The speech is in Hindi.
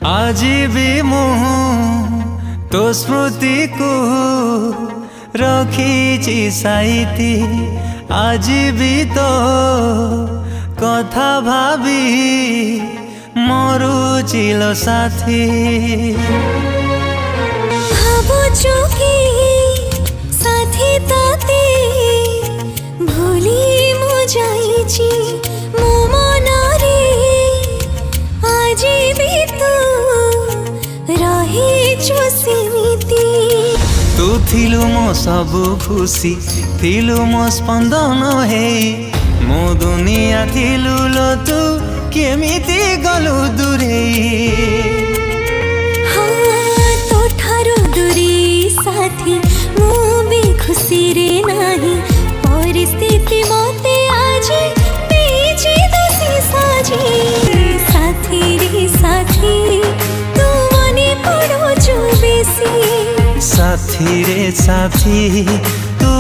आज भी मुहु तो स्मृति को रखी साइती आज भी तो कथा भाभी मरुचिल साथी भावुछु कि साथी ताते भूली मु जाइछि मो मनरे आज भी तू रहिछु सेमिति तू थिलु मो सबु खुशी थिलु मो स्पंदन हे मो दुनिया थिलु लो तू केमिति गलु दूरे तो ठारो दूरी साथी मु भी खुशी रे नाही परिस्थिति मते आज बेची दोषी साझी साथी रे साथी तू मने पड़ो जो बेसी साथी रे साथी तू